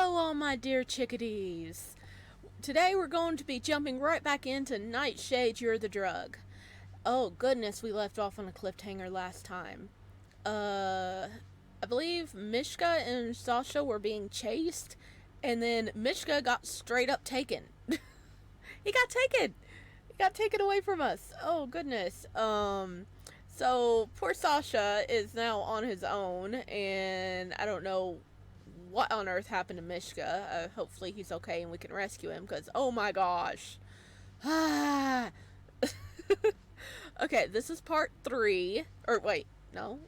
Hello, all my dear chickadees. Today we're going to be jumping right back into Nightshade, You're the Drug. Oh goodness, we left off on a cliffhanger last time. I believe Mishka and Sasha were being chased, and then Mishka got straight up taken. He got taken! He got taken away from us. Oh goodness. So poor Sasha is now on his own, and I don't know what on earth happened to Mishka. Hopefully he's okay and we can rescue him, because oh my gosh. Ah. Okay, this is part 3. Or wait, no.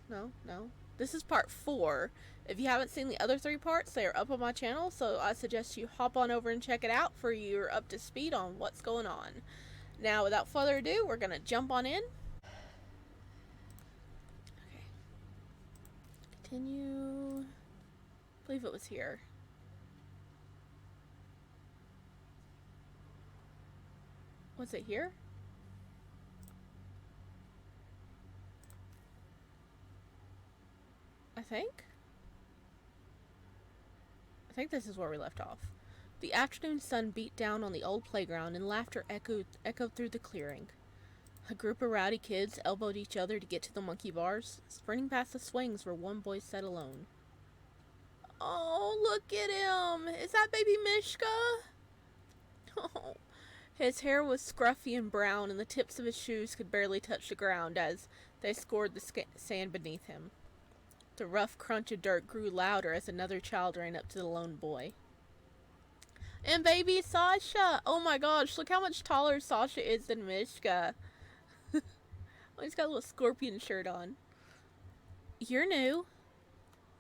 This is part 4. If you haven't seen the other 3 parts, they are up on my channel, so I suggest you hop on over and check it out for you're up to speed on what's going on. Now, without further ado, we're going to jump on in. Okay. Continue. I believe it was here. Was it here? I think this is where we left off. The afternoon sun beat down on the old playground and laughter echoed through the clearing. A group of rowdy kids elbowed each other to get to the monkey bars, sprinting past the swings where one boy sat alone. Oh, look at him! Is that baby Mishka? Oh. His hair was scruffy and brown, and the tips of his shoes could barely touch the ground as they scored the sand beneath him. The rough crunch of dirt grew louder as another child ran up to the lone boy. And baby Sasha! Oh my gosh, look how much taller Sasha is than Mishka. Oh, he's got a little scorpion shirt on. You're new.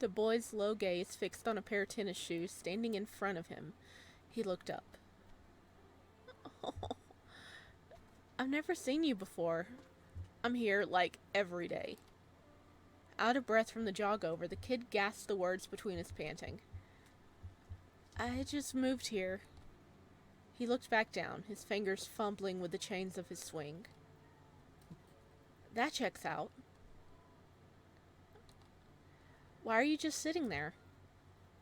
The boy's low gaze fixed on a pair of tennis shoes standing in front of him. He looked up. Oh, I've never seen you before. I'm here, like, every day. Out of breath from the jog over, the kid gasped the words between his panting. I just moved here. He looked back down, his fingers fumbling with the chains of his swing. That checks out. Why are you just sitting there?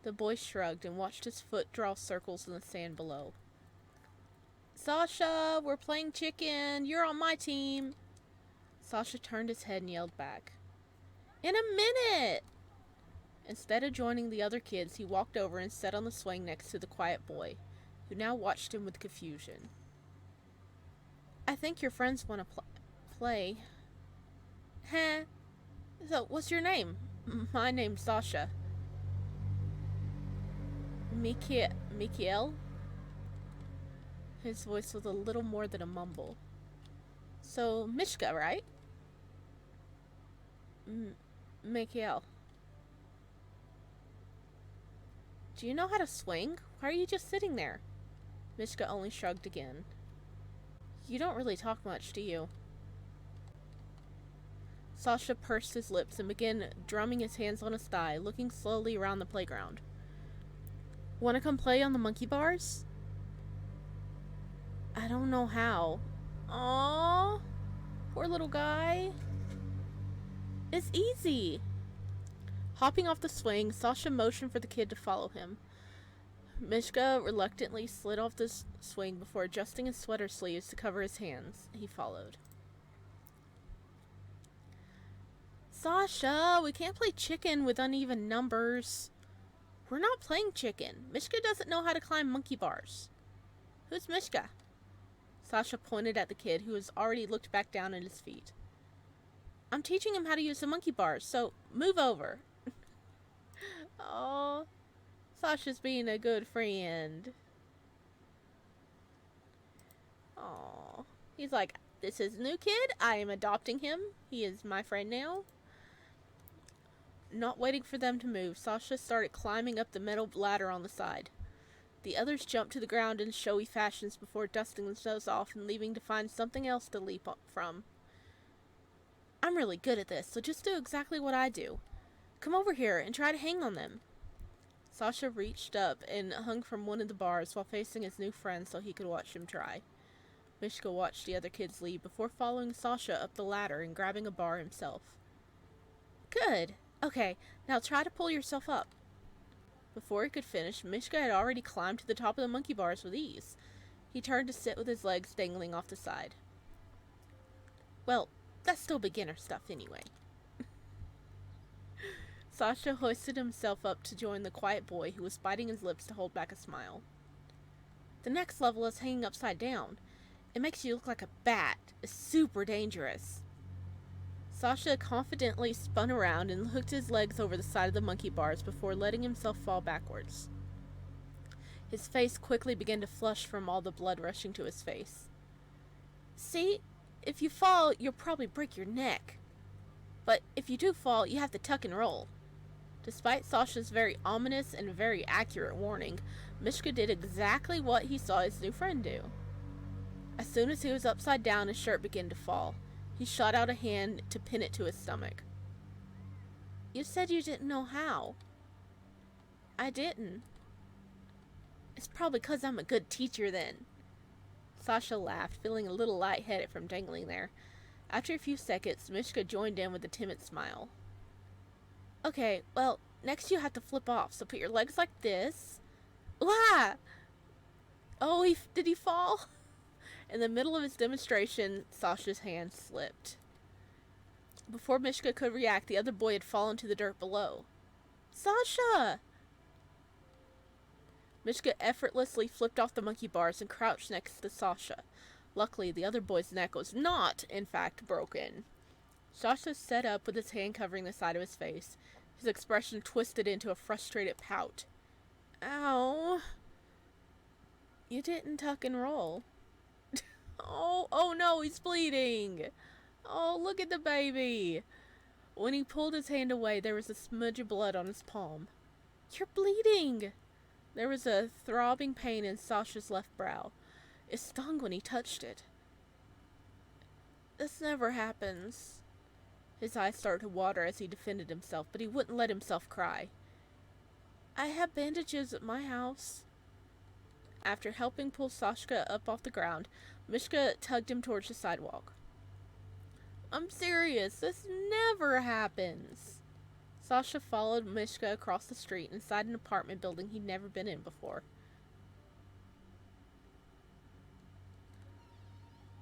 The boy shrugged and watched his foot draw circles in the sand below. Sasha, we're playing chicken. You're on my team. Sasha turned his head and yelled back. In a minute! Instead of joining the other kids, he walked over and sat on the swing next to the quiet boy, who now watched him with confusion. I think your friends want to play. Huh? So, what's your name? My name's Sasha. Mikiel? His voice was a little more than a mumble. So, Mishka, right? Mikiel. Do you know how to swing? Why are you just sitting there? Mishka only shrugged again. You don't really talk much, do you? Sasha pursed his lips and began drumming his hands on his thigh, looking slowly around the playground. Wanna come play on the monkey bars? I don't know how. Aww. Poor little guy. It's easy. Hopping off the swing, Sasha motioned for the kid to follow him. Mishka reluctantly slid off the swing before adjusting his sweater sleeves to cover his hands. He followed. Sasha, we can't play chicken with uneven numbers. We're not playing chicken. Mishka doesn't know how to climb monkey bars. Who's Mishka? Sasha pointed at the kid, who has already looked back down at his feet. I'm teaching him how to use the monkey bars, so move over. Oh, Sasha's being a good friend. Oh, he's like, this is a new kid. I am adopting him. He is my friend now. Not waiting for them to move, Sasha started climbing up the metal ladder on the side. The others jumped to the ground in showy fashions before dusting themselves off and leaving to find something else to leap up from. I'm really good at this, so just do exactly what I do. Come over here and try to hang on them. Sasha reached up and hung from one of the bars while facing his new friend so he could watch him try. Mishka watched the other kids leave before following Sasha up the ladder and grabbing a bar himself. Good. Okay, now try to pull yourself up. Before he could finish, Mishka had already climbed to the top of the monkey bars with ease. He turned to sit with his legs dangling off the side. Well, that's still beginner stuff anyway. Sasha hoisted himself up to join the quiet boy who was biting his lips to hold back a smile. The next level is hanging upside down. It makes you look like a bat. It's super dangerous. Sasha confidently spun around and hooked his legs over the side of the monkey bars before letting himself fall backwards. His face quickly began to flush from all the blood rushing to his face. See? If you fall, you'll probably break your neck. But if you do fall, you have to tuck and roll. Despite Sasha's very ominous and very accurate warning, Mishka did exactly what he saw his new friend do. As soon as he was upside down, his shirt began to fall. He shot out a hand to pin it to his stomach. You said you didn't know how. I didn't. It's probably 'cause I'm a good teacher then. Sasha laughed, feeling a little lightheaded from dangling there. After a few seconds, Mishka joined in with a timid smile. Okay, well, next you have to flip off, so put your legs like this. Wah! Oh, did he fall? In the middle of his demonstration, Sasha's hand slipped. Before Mishka could react, the other boy had fallen to the dirt below. Sasha! Mishka effortlessly flipped off the monkey bars and crouched next to Sasha. Luckily, the other boy's neck was not, in fact, broken. Sasha sat up with his hand covering the side of his face. His expression twisted into a frustrated pout. Ow. You didn't tuck and roll. Oh no, he's bleeding. Oh, look at the baby. When he pulled his hand away, there was a smudge of blood on his palm. You're bleeding. There was a throbbing pain in Sasha's left brow. It stung when he touched it. This never happens. His eyes started to water as he defended himself, but he wouldn't let himself cry. I have bandages at my house. After helping pull Sasha up off the ground, Mishka tugged him towards the sidewalk. I'm serious, this never happens. Sasha followed Mishka across the street inside an apartment building he'd never been in before.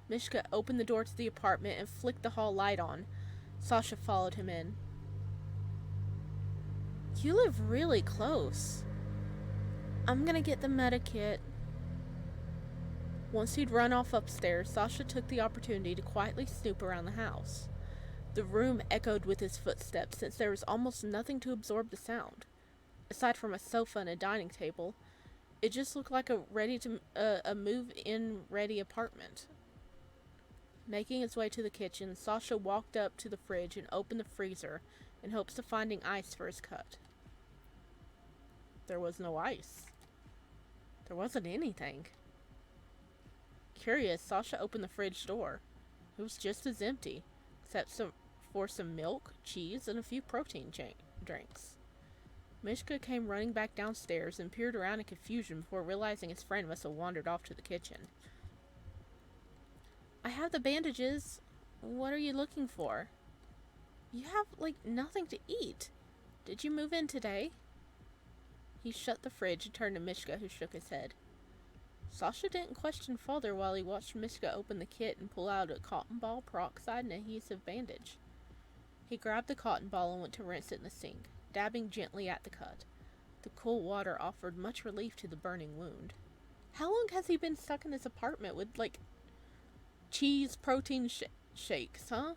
Mishka opened the door to the apartment and flicked the hall light on. Sasha followed him in. You live really close. I'm gonna get the medikit. Once he'd run off upstairs, Sasha took the opportunity to quietly snoop around the house. The room echoed with his footsteps since there was almost nothing to absorb the sound. Aside from a sofa and a dining table, it just looked like a move-in ready apartment. Making his way to the kitchen, Sasha walked up to the fridge and opened the freezer in hopes of finding ice for his cut. There was no ice. There wasn't anything. Curious, Sasha opened the fridge door. It was just as empty, except for some milk, cheese, and a few protein drinks. Mishka came running back downstairs and peered around in confusion before realizing his friend must have wandered off to the kitchen. I have the bandages. What are you looking for? You have, nothing to eat. Did you move in today? He shut the fridge and turned to Mishka, who shook his head. Sasha didn't question further while he watched Mishka open the kit and pull out a cotton ball, peroxide, and adhesive bandage. He grabbed the cotton ball and went to rinse it in the sink, dabbing gently at the cut. The cool water offered much relief to the burning wound. How long has he been stuck in his apartment with, cheese protein shakes, huh?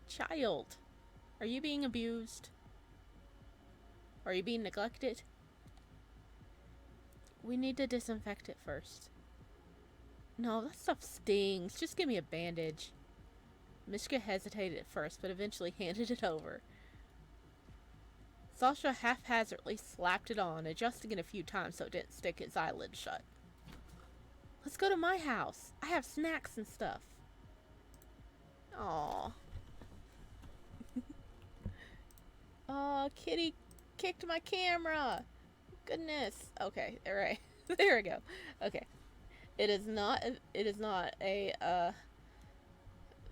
Child, are you being abused? Are you being neglected? We need to disinfect it first. No, that stuff stings. Just give me a bandage. Mishka hesitated at first, but eventually handed it over. Sasha haphazardly slapped it on, adjusting it a few times so it didn't stick his eyelids shut. Let's go to my house. I have snacks and stuff. Aww. Aw, kitty kicked my camera. Goodness. Okay, alright. There we go. Okay. It is not a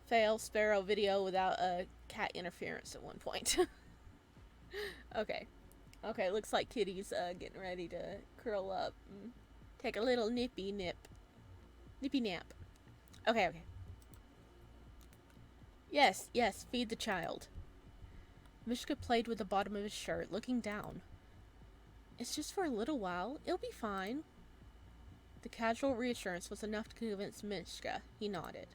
fail Sparrow video without a cat interference at one point. Okay. Okay, looks like Kitty's getting ready to curl up and take a little nippy nap. Okay, okay. Yes, yes, feed the child. Mishka played with the bottom of his shirt, looking down. It's just for a little while. It'll be fine. The casual reassurance was enough to convince Mishka. He nodded.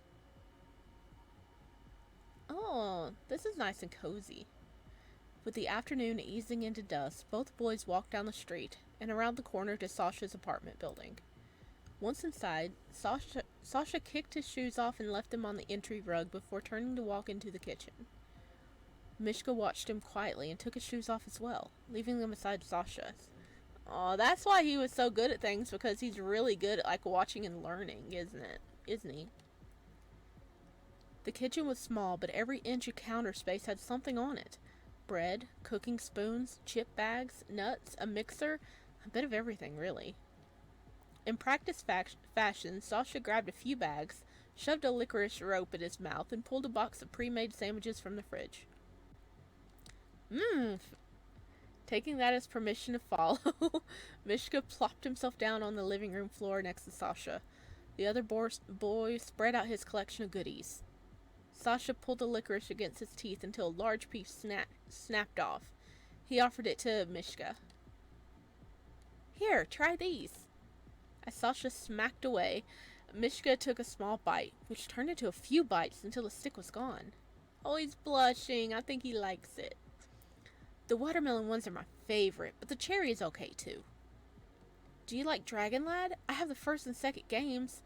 Oh, this is nice and cozy. With the afternoon easing into dusk, both boys walked down the street and around the corner to Sasha's apartment building. Once inside, Sasha kicked his shoes off and left them on the entry rug before turning to walk into the kitchen. Mishka watched him quietly and took his shoes off as well, leaving them beside Sasha's. Oh, that's why he was so good at things, because he's really good at like watching and learning, isn't it? Isn't he? The kitchen was small, but every inch of counter space had something on it. Bread, cooking spoons, chip bags, nuts, a mixer, a bit of everything, really. In practiced fashion, Sasha grabbed a few bags, shoved a licorice rope in his mouth, and pulled a box of pre-made sandwiches from the fridge. Taking that as permission to follow, Mishka plopped himself down on the living room floor next to Sasha. The other boy spread out his collection of goodies. Sasha pulled the licorice against his teeth until a large piece snapped off. He offered it to Mishka. Here, try these. As Sasha smacked away, Mishka took a small bite, which turned into a few bites until the stick was gone. Oh, he's blushing. I think he likes it. The watermelon ones are my favorite, but the cherry is okay too. Do you like Dragon Lad? I have the first and second games.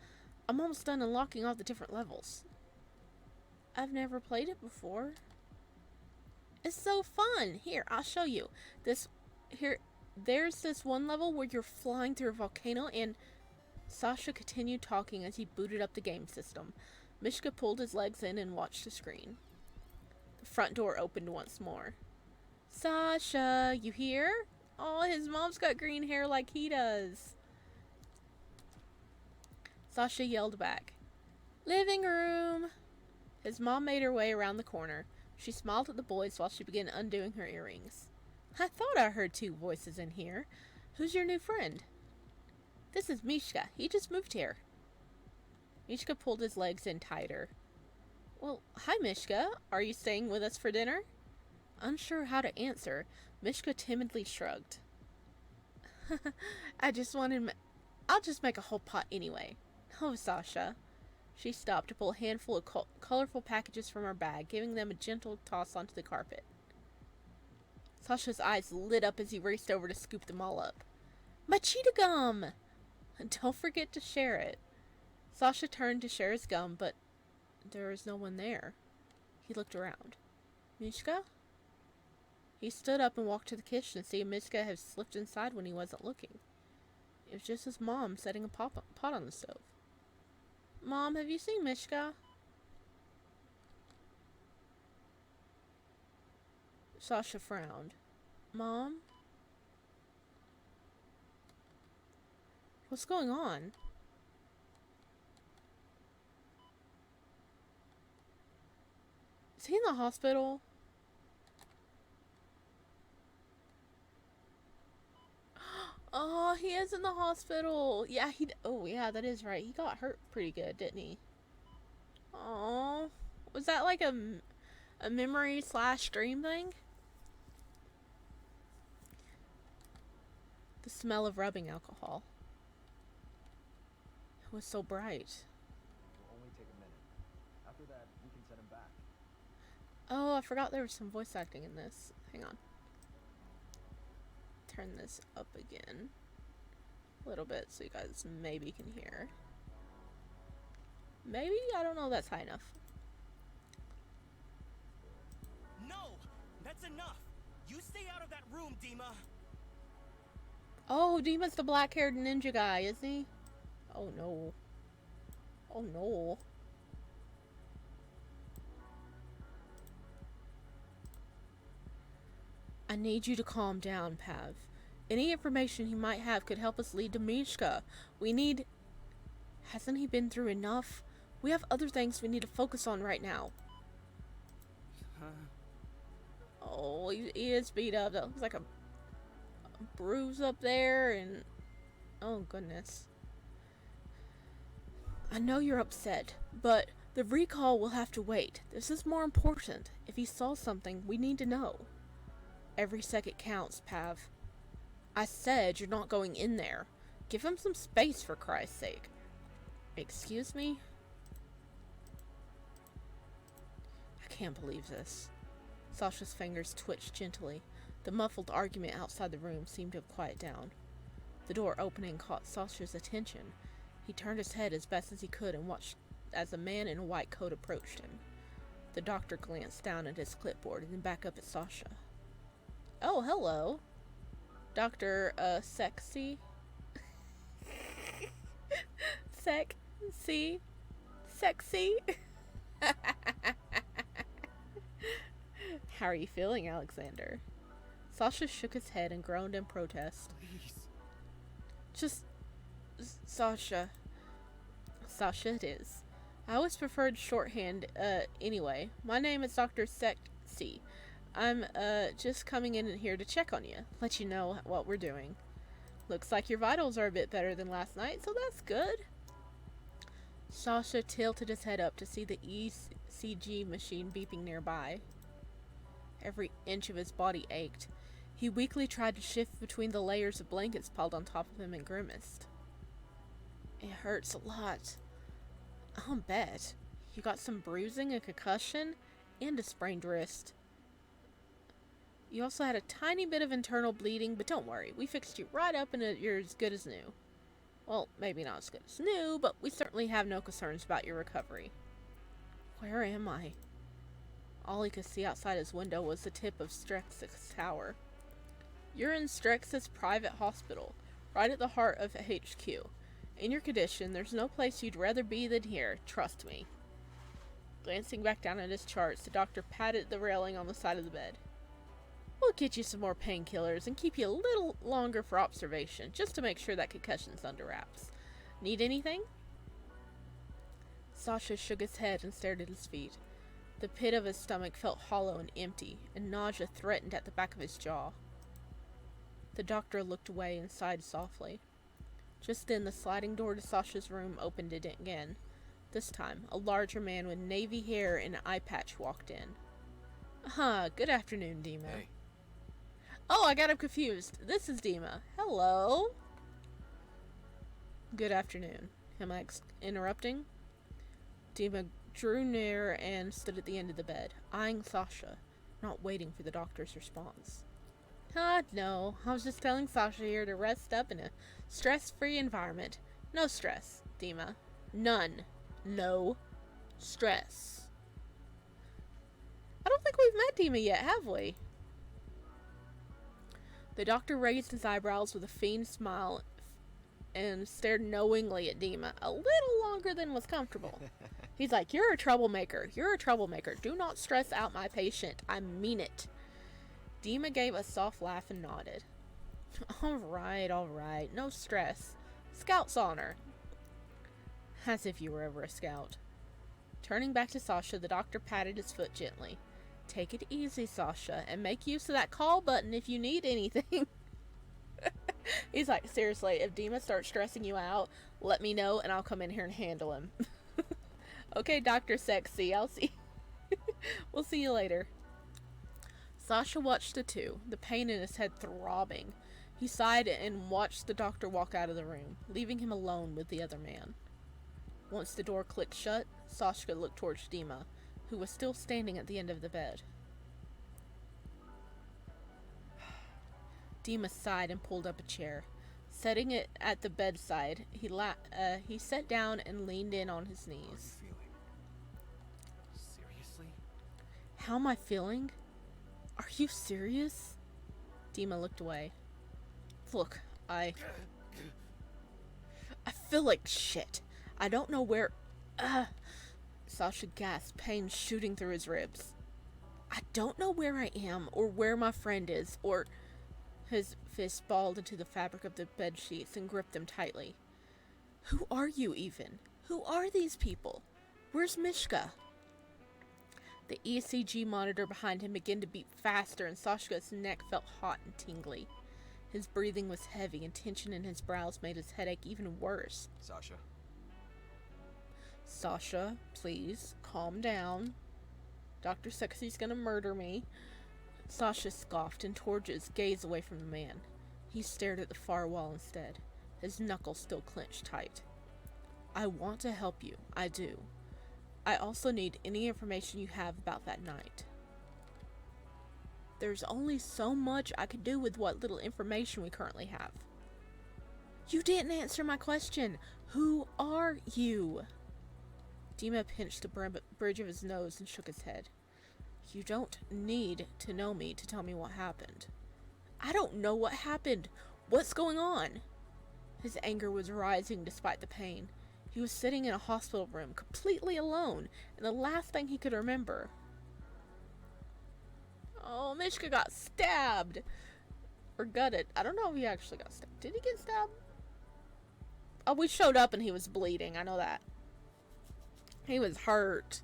I'm almost done unlocking all the different levels. I've never played it before. It's so fun. Here, I'll show you. There's this one level where you're flying through a volcano, and Sasha continued talking as he booted up the game system. Mishka pulled his legs in and watched the screen. The front door opened once more. Sasha, you here? Oh, his mom's got green hair like he does. Sasha yelled back. Living room. His mom made her way around the corner. She smiled at the boys while she began undoing her earrings. I thought I heard two voices in here. Who's your new friend? This is Mishka. He just moved here. Mishka pulled his legs in tighter. Well, hi Mishka. Are you staying with us for dinner? Unsure how to answer, Mishka timidly shrugged. I'll just make a whole pot anyway. Oh, Sasha. She stopped to pull a handful of colorful packages from her bag, giving them a gentle toss onto the carpet. Sasha's eyes lit up as he raced over to scoop them all up. My cheetah gum! Don't forget to share it. Sasha turned to share his gum, but there was no one there. He looked around. Mishka? He stood up and walked to the kitchen to see Mishka had slipped inside when he wasn't looking. It was just his mom setting a pot on the stove. Mom, have you seen Mishka? Sasha frowned. Mom? What's going on? Is he in the hospital? Oh, he is in the hospital. Yeah, oh, yeah, that is right. He got hurt pretty good, didn't he? Oh, was that like a memory / dream thing? The smell of rubbing alcohol. It was so bright. It'll only take a minute. After that, we can send him back. Oh, I forgot there was some voice acting in this. Hang on. Turn this up again a little bit so you guys maybe can hear. Maybe? I don't know if that's high enough. No! That's enough! You stay out of that room, Dima! Oh, Dima's the black-haired ninja guy, isn't he? Oh no. Oh no. I need you to calm down, Pav. Any information he might have could help us lead to Mishka. We need... Hasn't he been through enough? We have other things we need to focus on right now. Oh, he is beat up. That looks like a bruise up there and... Oh, goodness. I know you're upset, but the recall will have to wait. This is more important. If he saw something, we need to know. Every second counts, Pav. I said you're not going in there. Give him some space, for Christ's sake. Excuse me? I can't believe this. Sasha's fingers twitched gently. The muffled argument outside the room seemed to have quieted down. The door opening caught Sasha's attention. He turned his head as best as he could and watched as a man in a white coat approached him. The doctor glanced down at his clipboard and then back up at Sasha. Oh, hello. Dr. Sexy? Sexy? How are you feeling, Alexander? Sasha shook his head and groaned in protest. Please. Just... Sasha. Sasha it is. I always preferred shorthand, anyway. My name is Dr. Sexy. I'm, just coming in here to check on you. Let you know what we're doing. Looks like your vitals are a bit better than last night, so that's good. Sasha tilted his head up to see the ECG machine beeping nearby. Every inch of his body ached. He weakly tried to shift between the layers of blankets piled on top of him and grimaced. It hurts a lot. I'll bet. You got some bruising, a concussion, and a sprained wrist. You also had a tiny bit of internal bleeding, but don't worry. We fixed you right up and you're as good as new. Well, maybe not as good as new, but we certainly have no concerns about your recovery. Where am I? All he could see outside his window was the tip of Strex's tower. You're in Strex's private hospital, right at the heart of HQ. In your condition, there's no place you'd rather be than here, trust me. Glancing back down at his charts, the doctor patted the railing on the side of the bed. We'll get you some more painkillers and keep you a little longer for observation, just to make sure that concussion's under wraps. Need anything? Sasha shook his head and stared at his feet. The pit of his stomach felt hollow and empty, and nausea threatened at the back of his jaw. The doctor looked away and sighed softly. Just then, the sliding door to Sasha's room opened it again. This time, a larger man with navy hair and an eye patch walked in. Good afternoon, Dima. Hey. Oh, I got him confused. This is Dima. Hello? Good afternoon. Am I interrupting? Dima drew near and stood at the end of the bed, eyeing Sasha, not waiting for the doctor's response. No. I was just telling Sasha here to rest up in a stress-free environment. No stress, Dima. None. No stress. I don't think we've met Dima yet, have we? The doctor raised his eyebrows with a fiend smile and stared knowingly at Dima, a little longer than was comfortable. He's like, you're a troublemaker. You're a troublemaker. Do not stress out my patient. I mean it. Dima gave a soft laugh and nodded. All right. No stress. Scout's honor. As if you were ever a scout. Turning back to Sasha, the doctor patted his foot gently. Take it easy, Sasha, and make use of that call button if you need anything. He's like, seriously, if Dima starts stressing you out, let me know and I'll come in here and handle him. Okay, Dr. Sexy, I'll see. We'll see you later. Sasha watched the two, the pain in his head throbbing. He sighed and watched the doctor walk out of the room, leaving him alone with the other man. Once the door clicked shut, Sasha looked towards Dima, who was still standing at the end of the bed. Dima sighed and pulled up a chair. Setting it at the bedside, he sat down and leaned in on his knees. How are you feeling? Seriously? How am I feeling? Are you serious? Dima looked away. Look, I feel like shit. I don't know where... Sasha gasped, pain shooting through his ribs. I don't know where I am, or where my friend is, or... His fist balled into the fabric of the bed sheets and gripped them tightly. Who are you, even? Who are these people? Where's Mishka? The ECG monitor behind him began to beat faster, and Sasha's neck felt hot and tingly. His breathing was heavy, and tension in his brows made his headache even worse. Sasha. Sasha, please, calm down. Dr. Sexy's gonna murder me. Sasha scoffed and tore his gaze away from the man. He stared at the far wall instead, his knuckles still clenched tight. I want to help you, I do. I also need any information you have about that night. There's only so much I could do with what little information we currently have. You didn't answer my question. Who are you? Dima pinched the bridge of his nose and shook his head. You don't need to know me to tell me what happened. I don't know what happened. What's going on? His anger was rising despite the pain. He was sitting in a hospital room, completely alone, and the last thing he could remember. Oh, Mishka got stabbed! Or gutted. I don't know if he actually got stabbed. Did he get stabbed? Oh, we showed up and he was bleeding. I know that. He was hurt.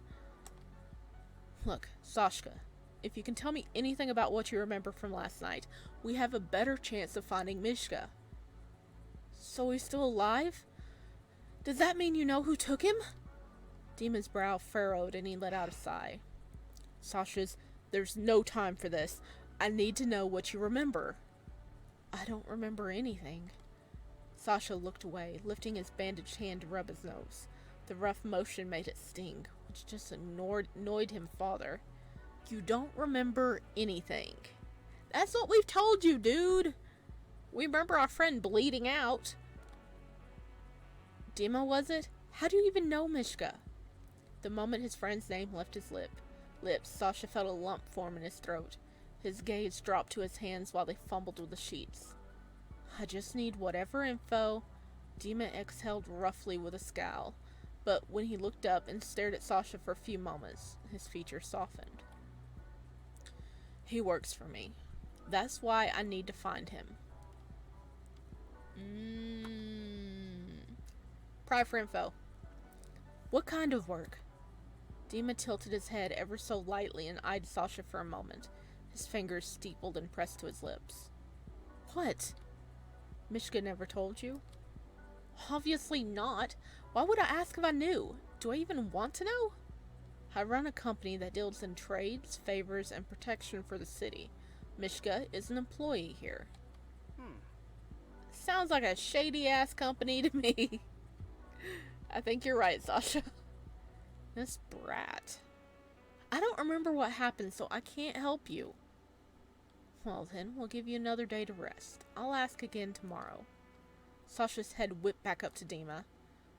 Look, Sasha, if you can tell me anything about what you remember from last night, we have a better chance of finding Mishka. So he's still alive? Does that mean you know who took him? Demon's brow furrowed and he let out a sigh. Sasha's, there's no time for this. I need to know what you remember. I don't remember anything. Sasha looked away, lifting his bandaged hand to rub his nose. The rough motion made it sting, which just annoyed him farther. You don't remember anything. That's what we've told you, dude. We remember our friend bleeding out. Dima, was it? How do you even know Mishka? The moment his friend's name left his lips, Sasha felt a lump form in his throat. His gaze dropped to his hands while they fumbled with the sheets. I just need whatever info. Dima exhaled roughly with a scowl, but when he looked up and stared at Sasha for a few moments, his features softened. He works for me. That's why I need to find him. Pry for info. What kind of work? Dima tilted his head ever so lightly and eyed Sasha for a moment. His fingers steepled and pressed to his lips. What? Mishka never told you? Obviously not. Why would I ask if I knew? Do I even want to know? I run a company that deals in trades, favors, and protection for the city. Mishka is an employee here. Sounds like a shady-ass company to me. I think you're right, Sasha. This brat. I don't remember what happened, so I can't help you. Well then, we'll give you another day to rest. I'll ask again tomorrow. Sasha's head whipped back up to Dima.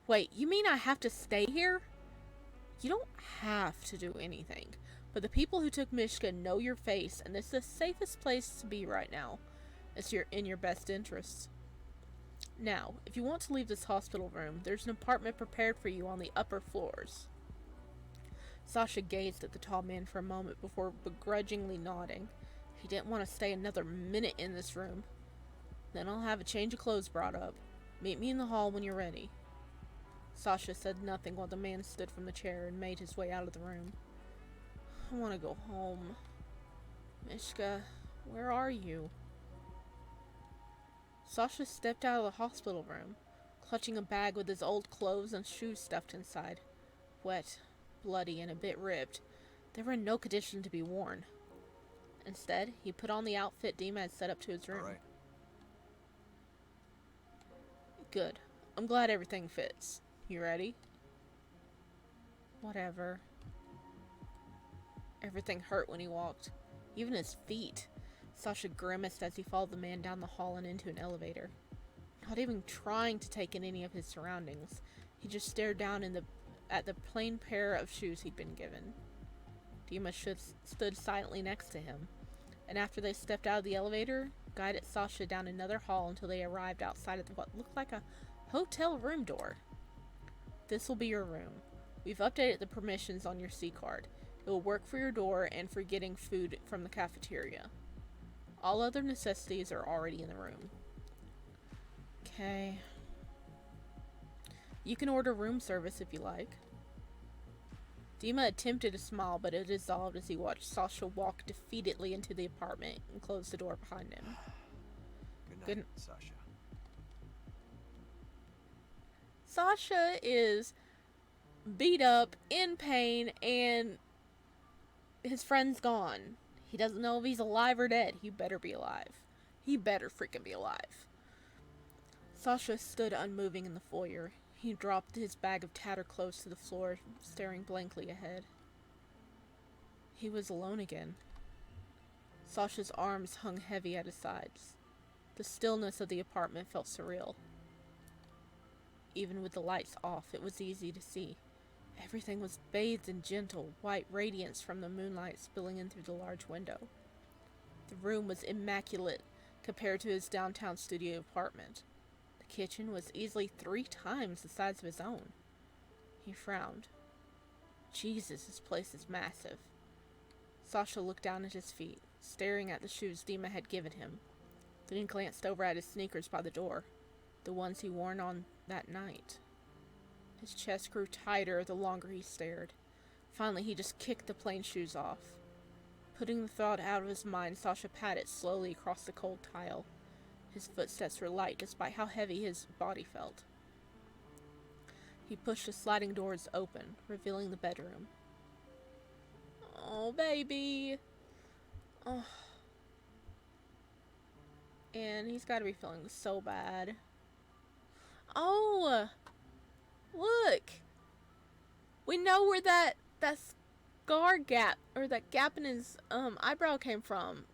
Wait, you mean I have to stay here? You don't have to do anything, but the people who took Mishka know your face, and it's the safest place to be right now. It's in your best interests. Now, if you want to leave this hospital room, there's an apartment prepared for you on the upper floors. Sasha gazed at the tall man for a moment before begrudgingly nodding. He didn't want to stay another minute in this room. Then I'll have a change of clothes brought up. Meet me in the hall when you're ready. Sasha said nothing while the man stood from the chair and made his way out of the room. I want to go home. Mishka, where are you? Sasha stepped out of the hospital room, clutching a bag with his old clothes and shoes stuffed inside. Wet, bloody, and a bit ripped, they were in no condition to be worn. Instead, he put on the outfit Dima had set up to his room. All right. Good. I'm glad everything fits. You ready? Whatever. Everything hurt when he walked. Even his feet. Sasha grimaced as he followed the man down the hall and into an elevator. Not even trying to take in any of his surroundings, he just stared down at the plain pair of shoes he'd been given. Dima stood silently next to him, and after they stepped out of the elevator, guided Sasha down another hall until they arrived outside of what looked like a hotel room door. This will be your room. We've updated the permissions on your C card. It will work for your door and for getting food from the cafeteria. All other necessities are already in the room. Okay. You can order room service if you like. Dima attempted a smile, but it dissolved as he watched Sasha walk defeatedly into the apartment and close the door behind him. Good night, Good. Sasha. Sasha is beat up, in pain, and his friend's gone. He doesn't know if he's alive or dead. He better be alive. He better freaking be alive. Sasha stood unmoving in the foyer. He dropped his bag of tattered clothes to the floor, staring blankly ahead. He was alone again. Sasha's arms hung heavy at his sides. The stillness of the apartment felt surreal. Even with the lights off, it was easy to see. Everything was bathed in gentle, white radiance from the moonlight spilling in through the large window. The room was immaculate compared to his downtown studio apartment. The kitchen was easily 3 times the size of his own. He frowned. Jesus, this place is massive. Sasha looked down at his feet, staring at the shoes Dima had given him. Then he glanced over at his sneakers by the door, the ones he worn on that night. His chest grew tighter the longer he stared. Finally, he just kicked the plain shoes off. Putting the thought out of his mind, Sasha padded slowly across the cold tile. His footsteps were light despite how heavy his body felt. He pushed the sliding doors open, revealing the bedroom. Oh, baby. Oh. And he's got to be feeling so bad. Oh, look. We know where that scar gap, or that gap in his eyebrow came from.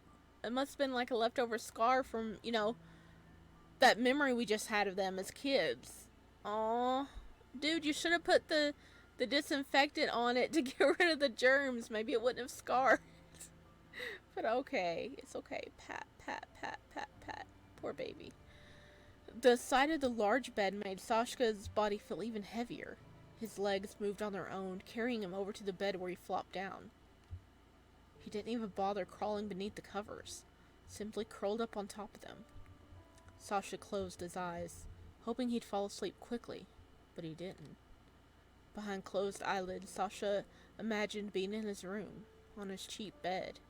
It must have been like a leftover scar from, that memory we just had of them as kids. Aw. Dude, you should have put the disinfectant on it to get rid of the germs. Maybe it wouldn't have scarred. But okay. It's okay. Pat, pat, pat, pat, pat. Poor baby. The sight of the large bed made Sasha's body feel even heavier. His legs moved on their own, carrying him over to the bed where he flopped down. He didn't even bother crawling beneath the covers, simply curled up on top of them. Sasha closed his eyes, hoping he'd fall asleep quickly, but he didn't. Behind closed eyelids, Sasha imagined being in his room, on his cheap bed.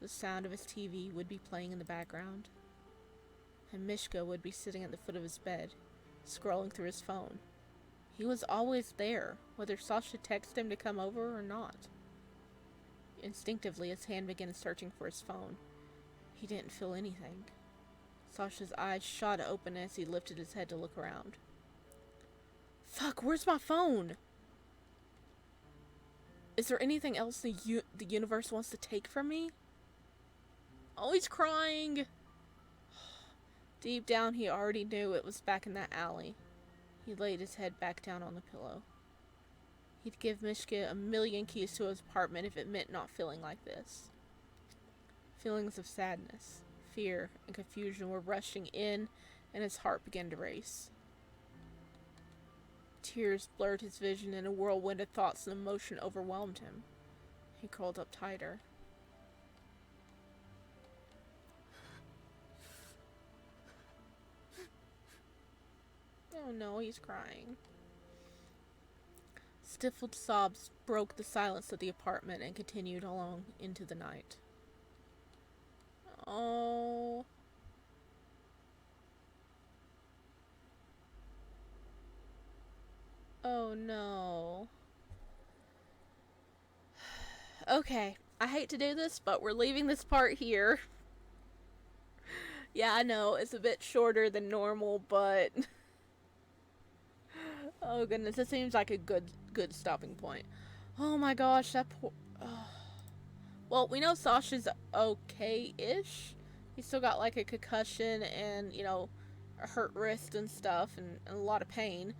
The sound of his TV would be playing in the background. And Mishka would be sitting at the foot of his bed, scrolling through his phone. He was always there, whether Sasha texted him to come over or not. Instinctively, his hand began searching for his phone. He didn't feel anything. Sasha's eyes shot open as he lifted his head to look around. Fuck, where's my phone? Is there anything else the universe wants to take from me? Oh, he's crying. Deep down, he already knew it was back in that alley. He laid his head back down on the pillow. He'd give Mishka a million keys to his apartment if it meant not feeling like this. Feelings of sadness, fear, and confusion were rushing in, and his heart began to race. Tears blurred his vision, and a whirlwind of thoughts and emotion overwhelmed him. He curled up tighter. Oh no, he's crying. Stifled sobs broke the silence of the apartment and continued along into the night. Oh. Oh no. Okay, I hate to do this, but we're leaving this part here. Yeah, I know, it's a bit shorter than normal, but oh goodness, it seems like a good stopping point. Oh my gosh, that poor... Oh. Well, we know Sasha's okay-ish. He's still got like a concussion and, a hurt wrist and stuff and a lot of pain.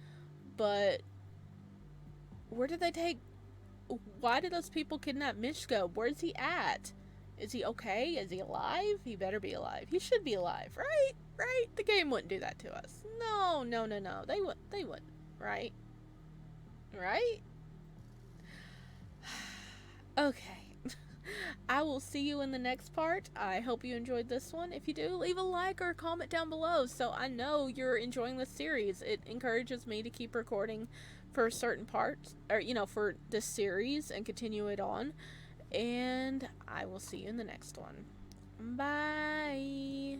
But where did they take... Why did those people kidnap Mishka? Where's he at? Is he okay? Is he alive? He better be alive. He should be alive, right? Right? The game wouldn't do that to us. No. They wouldn't. Right? Right? Okay. I will see you in the next part. I hope you enjoyed this one. If you do, leave a like or a comment down below so I know you're enjoying the series. It encourages me to keep recording for certain parts, or, for this series and continue it on. And I will see you in the next one. Bye.